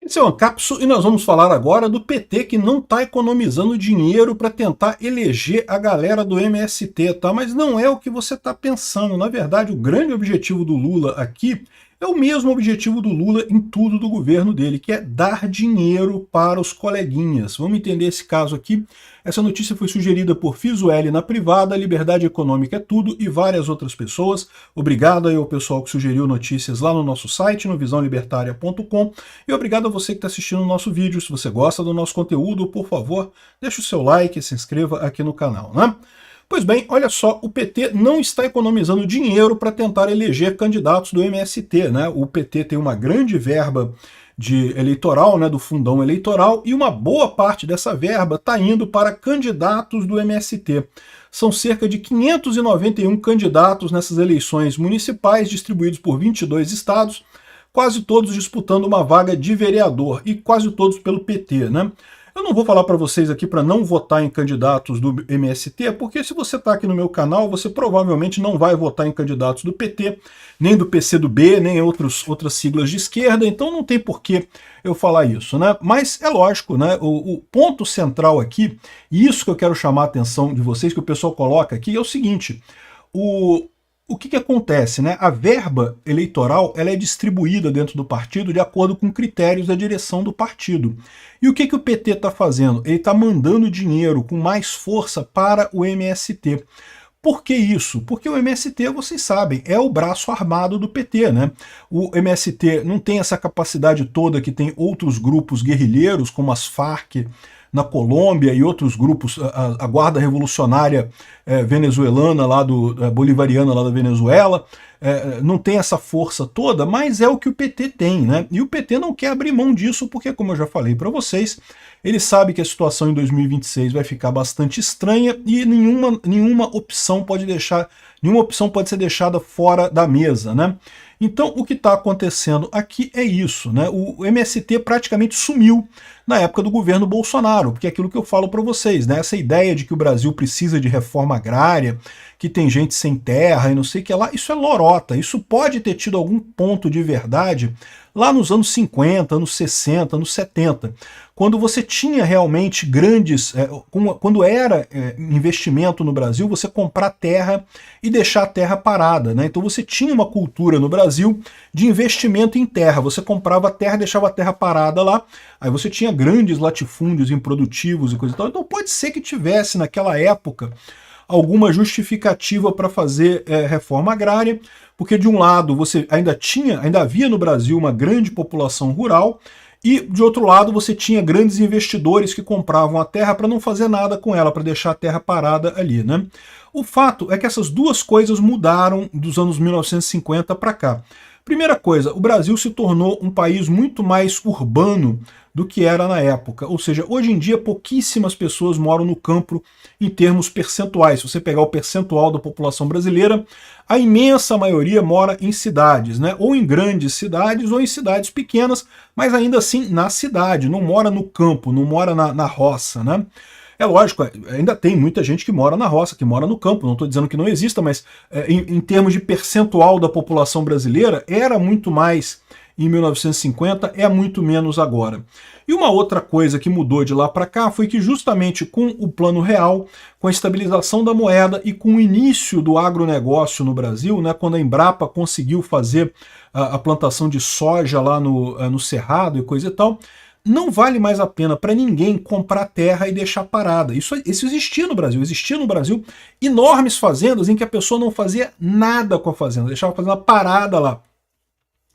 Esse é o Ancapso e nós vamos falar agora do PT que não está economizando dinheiro para tentar eleger a galera do MST, tá? Mas não é o que você está pensando. Na verdade, o grande objetivo do Lula aqui é o mesmo objetivo do Lula em tudo do governo dele, que é dar dinheiro para os coleguinhas. Vamos entender esse caso aqui. Essa notícia foi sugerida por Fisueli na privada, Liberdade Econômica é Tudo e várias outras pessoas. Obrigado aí ao pessoal que sugeriu notícias lá no nosso site, no visãolibertaria.com, e obrigado a você que está assistindo o nosso vídeo. Se você gosta do nosso conteúdo, por favor, deixe o seu like e se inscreva aqui no canal, né? Pois bem, olha só, o PT não está economizando dinheiro para tentar eleger candidatos do MST, né? O PT tem uma grande verba de eleitoral, né, do fundão eleitoral, e uma boa parte dessa verba está indo para candidatos do MST. São cerca de 591 candidatos nessas eleições municipais, distribuídos por 22 estados, quase todos disputando uma vaga de vereador, e quase todos pelo PT, né? Eu não vou falar para vocês aqui para não votar em candidatos do MST, porque se você está aqui no meu canal, você provavelmente não vai votar em candidatos do PT, nem do PCdoB, nem outras siglas de esquerda, então não tem por que eu falar isso, né? Mas é lógico, né? O ponto central aqui, e isso que eu quero chamar a atenção de vocês, que o pessoal coloca aqui, é o seguinte: o que acontece, né? A verba eleitoral ela é distribuída dentro do partido de acordo com critérios da direção do partido. E o que o PT está fazendo? Ele está mandando dinheiro com mais força para o MST. Por que isso? Porque o MST, vocês sabem, é o braço armado do PT, né? O MST não tem essa capacidade toda que tem outros grupos guerrilheiros, como as Farc, na Colômbia e outros grupos, a Guarda Revolucionária venezuelana, bolivariana lá da Venezuela, não tem essa força toda, mas é o que o PT tem, né? E o PT não quer abrir mão disso porque, como eu já falei para vocês, ele sabe que a situação em 2026 vai ficar bastante estranha e nenhuma opção pode ser deixada fora da mesa, né? Então, o que está acontecendo aqui é isso, né? O MST praticamente sumiu na época do governo Bolsonaro, porque é aquilo que eu falo para vocês, né? Essa ideia de que o Brasil precisa de reforma agrária, que tem gente sem terra e não sei o que lá, isso é lorota. Isso pode ter tido algum ponto de verdade lá nos anos 50, anos 60, anos 70, quando você tinha realmente quando era investimento no Brasil, você comprar terra e deixar a terra parada, né? Então você tinha uma cultura no Brasil de investimento em terra, você comprava a terra e deixava a terra parada lá, aí você tinha grandes latifúndios improdutivos e coisa e tal. Então pode ser que tivesse naquela época alguma justificativa para fazer reforma agrária, porque de um lado você ainda havia no Brasil uma grande população rural, e de outro lado você tinha grandes investidores que compravam a terra para não fazer nada com ela, para deixar a terra parada ali, né? O fato é que essas duas coisas mudaram dos anos 1950 para cá. Primeira coisa, o Brasil se tornou um país muito mais urbano do que era na época. Ou seja, hoje em dia pouquíssimas pessoas moram no campo em termos percentuais. Se você pegar o percentual da população brasileira, a imensa maioria mora em cidades, né? Ou em grandes cidades ou em cidades pequenas, mas ainda assim na cidade, não mora no campo, não mora na roça, né? É lógico, ainda tem muita gente que mora na roça, que mora no campo, não estou dizendo que não exista, mas em termos de percentual da população brasileira, era muito mais em 1950, é muito menos agora. E uma outra coisa que mudou de lá para cá foi que justamente com o Plano Real, com a estabilização da moeda e com o início do agronegócio no Brasil, né, quando a Embrapa conseguiu fazer a plantação de soja lá no Cerrado e coisa e tal, não vale mais a pena para ninguém comprar terra e deixar parada. Isso existia no Brasil. Existia no Brasil enormes fazendas em que a pessoa não fazia nada com a fazenda, deixava a fazenda parada lá.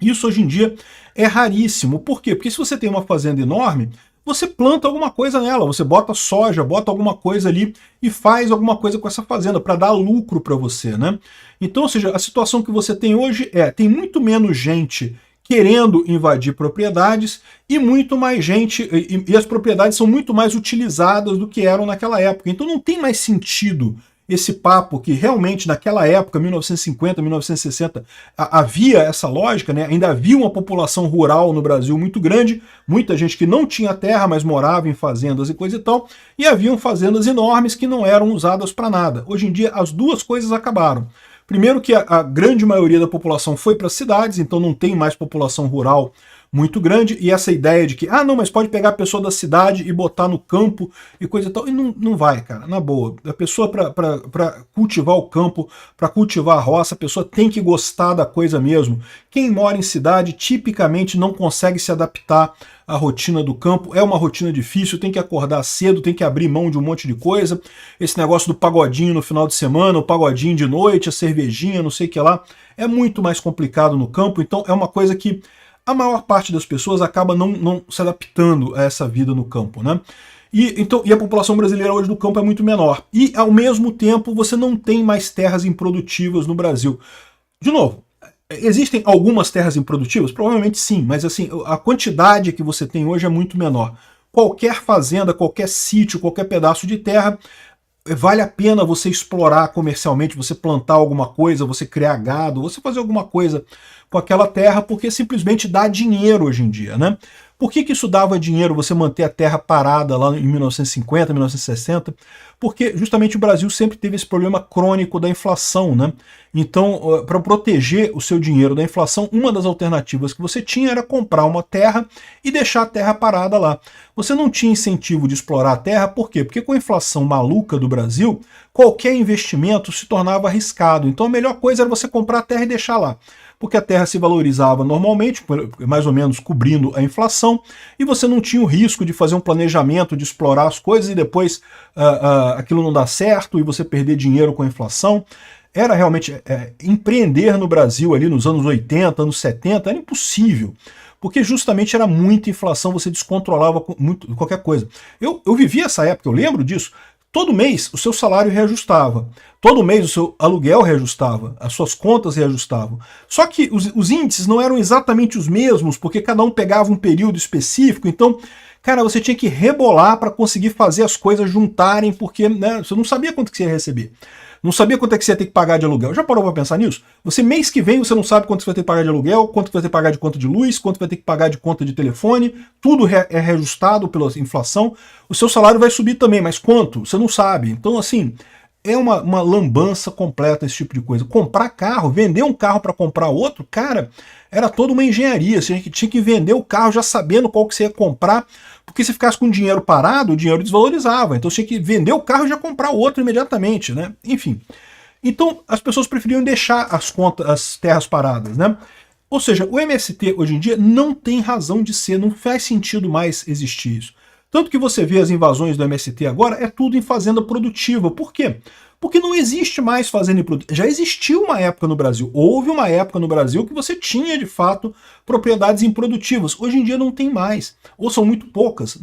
Isso hoje em dia é raríssimo. Por quê? Porque se você tem uma fazenda enorme, você planta alguma coisa nela, você bota soja, bota alguma coisa ali e faz alguma coisa com essa fazenda para dar lucro para você, né? Então, ou seja, a situação que você tem hoje tem muito menos gente querendo invadir propriedades e muito mais gente, e as propriedades são muito mais utilizadas do que eram naquela época. Então não tem mais sentido esse papo que realmente naquela época, 1950, 1960, havia essa lógica, né? Ainda havia uma população rural no Brasil muito grande, muita gente que não tinha terra, mas morava em fazendas e coisa e tal, e haviam fazendas enormes que não eram usadas para nada. Hoje em dia as duas coisas acabaram. Primeiro que a grande maioria da população foi para as cidades, então não tem mais população rural muito grande, e essa ideia de que, não, mas pode pegar a pessoa da cidade e botar no campo e coisa e tal, e não vai, cara, na boa. A pessoa, para cultivar o campo, para cultivar a roça, a pessoa tem que gostar da coisa mesmo. Quem mora em cidade, tipicamente não consegue se adaptar à rotina do campo, é uma rotina difícil, tem que acordar cedo, tem que abrir mão de um monte de coisa, esse negócio do pagodinho no final de semana, o pagodinho de noite, a cervejinha, não sei o que lá, é muito mais complicado no campo, então é uma coisa que a maior parte das pessoas acaba não se adaptando a essa vida no campo, né? E a população brasileira hoje do campo é muito menor. E, ao mesmo tempo, você não tem mais terras improdutivas no Brasil. De novo, existem algumas terras improdutivas? Provavelmente sim, mas assim, a quantidade que você tem hoje é muito menor. Qualquer fazenda, qualquer sítio, qualquer pedaço de terra, vale a pena você explorar comercialmente, você plantar alguma coisa, você criar gado, você fazer alguma coisa com aquela terra, porque simplesmente dá dinheiro hoje em dia, né? Por que isso dava dinheiro, você manter a terra parada lá em 1950, 1960? Porque justamente o Brasil sempre teve esse problema crônico da inflação, né? Então, para proteger o seu dinheiro da inflação, uma das alternativas que você tinha era comprar uma terra e deixar a terra parada lá. Você não tinha incentivo de explorar a terra, por quê? Porque com a inflação maluca do Brasil, qualquer investimento se tornava arriscado. Então a melhor coisa era você comprar a terra e deixar lá, porque a terra se valorizava normalmente, mais ou menos cobrindo a inflação, e você não tinha o risco de fazer um planejamento, de explorar as coisas e depois aquilo não dar certo e você perder dinheiro com a inflação. Era realmente empreender no Brasil ali nos anos 80, anos 70, era impossível, porque justamente era muita inflação, você descontrolava muito, qualquer coisa. Eu vivi essa época, eu lembro disso. Todo mês o seu salário reajustava, todo mês o seu aluguel reajustava, as suas contas reajustavam. Só que os índices não eram exatamente os mesmos, porque cada um pegava um período específico, então, cara, você tinha que rebolar para conseguir fazer as coisas juntarem, porque, né, você não sabia quanto que você ia receber. Não sabia quanto é que você ia ter que pagar de aluguel. Já parou para pensar nisso? Você, mês que vem, você não sabe quanto você vai ter que pagar de aluguel, quanto vai ter que pagar de conta de luz, quanto vai ter que pagar de conta de telefone, tudo é reajustado pela inflação. O seu salário vai subir também, mas quanto? Você não sabe. Então, assim, é uma lambança completa esse tipo de coisa. Comprar carro, vender um carro para comprar outro, cara, era toda uma engenharia. Você tinha que vender o carro já sabendo qual que você ia comprar, porque se ficasse com o dinheiro parado, o dinheiro desvalorizava. Então você tinha que vender o carro e já comprar outro imediatamente, né? Enfim. Então as pessoas preferiam deixar as terras paradas, né? Ou seja, o MST hoje em dia não tem razão de ser, não faz sentido mais existir isso. Tanto que você vê as invasões do MST agora, é tudo em fazenda produtiva. Por quê? Porque não existe mais fazenda produtiva. Já existiu uma época no Brasil, houve uma época no Brasil que você tinha, de fato, propriedades improdutivas. Hoje em dia não tem mais, ou são muito poucas.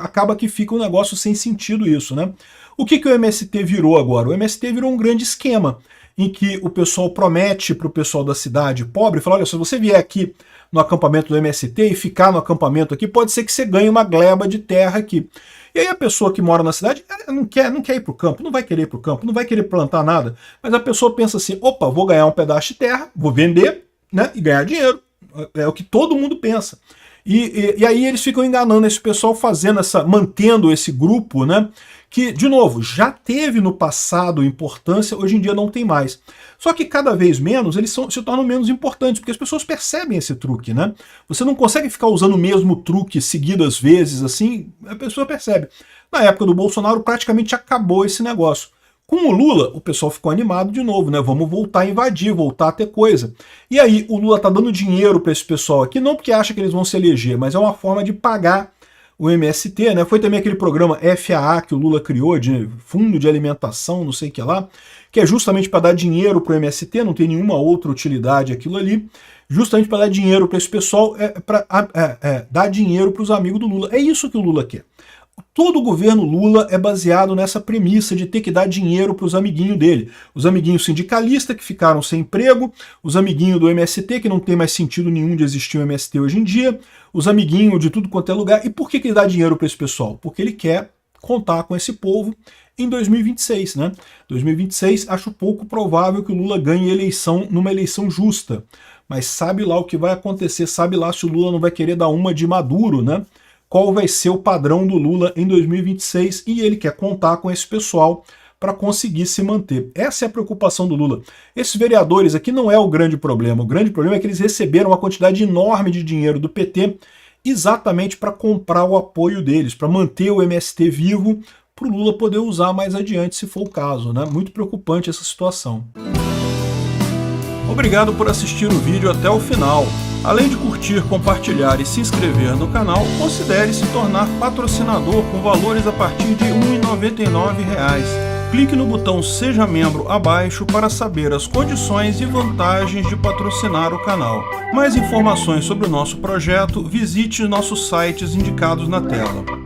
Acaba que fica um negócio sem sentido isso, né? O que o MST virou agora? O MST virou um grande esquema, em que o pessoal promete para o pessoal da cidade pobre, fala, olha, se você vier aqui no acampamento do MST e ficar no acampamento aqui, pode ser que você ganhe uma gleba de terra aqui. E aí a pessoa que mora na cidade não quer ir para o campo, não vai querer ir para o campo, não vai querer plantar nada, mas a pessoa pensa assim, opa, vou ganhar um pedaço de terra, vou vender, né, e ganhar dinheiro. É o que todo mundo pensa. E aí eles ficam enganando esse pessoal, mantendo esse grupo, né, que, de novo, já teve no passado importância, hoje em dia não tem mais. Só que cada vez menos eles se tornam menos importantes, porque as pessoas percebem esse truque, né? Você não consegue ficar usando o mesmo truque seguidas vezes, assim, a pessoa percebe. Na época do Bolsonaro praticamente acabou esse negócio. Com o Lula, o pessoal ficou animado de novo, né? Vamos voltar a invadir, voltar a ter coisa. E aí o Lula tá dando dinheiro para esse pessoal aqui, não porque acha que eles vão se eleger, mas é uma forma de pagar o MST, né? Foi também aquele programa FAA que o Lula criou, de Fundo de Alimentação, não sei o que lá, que é justamente para dar dinheiro para o MST, não tem nenhuma outra utilidade aquilo ali, justamente para dar dinheiro para esse pessoal, para dar dinheiro para os amigos do Lula. É isso que o Lula quer. Todo o governo Lula é baseado nessa premissa de ter que dar dinheiro para os amiguinhos dele. Os amiguinhos sindicalistas que ficaram sem emprego, os amiguinhos do MST, que não tem mais sentido nenhum de existir o MST hoje em dia, os amiguinhos de tudo quanto é lugar. E por que ele dá dinheiro para esse pessoal? Porque ele quer contar com esse povo em 2026, né? 2026, acho pouco provável que o Lula ganhe eleição numa eleição justa. Mas sabe lá o que vai acontecer, sabe lá se o Lula não vai querer dar uma de Maduro, né? Qual vai ser o padrão do Lula em 2026, e ele quer contar com esse pessoal para conseguir se manter. Essa é a preocupação do Lula. Esses vereadores aqui não é o grande problema. O grande problema é que eles receberam uma quantidade enorme de dinheiro do PT exatamente para comprar o apoio deles, para manter o MST vivo, para o Lula poder usar mais adiante, se for o caso, né? Muito preocupante essa situação. Obrigado por assistir o vídeo até o final. Além de curtir, compartilhar e se inscrever no canal, considere se tornar patrocinador com valores a partir de R$ 1,99. Clique no botão Seja Membro abaixo para saber as condições e vantagens de patrocinar o canal. Mais informações sobre o nosso projeto, visite nossos sites indicados na tela.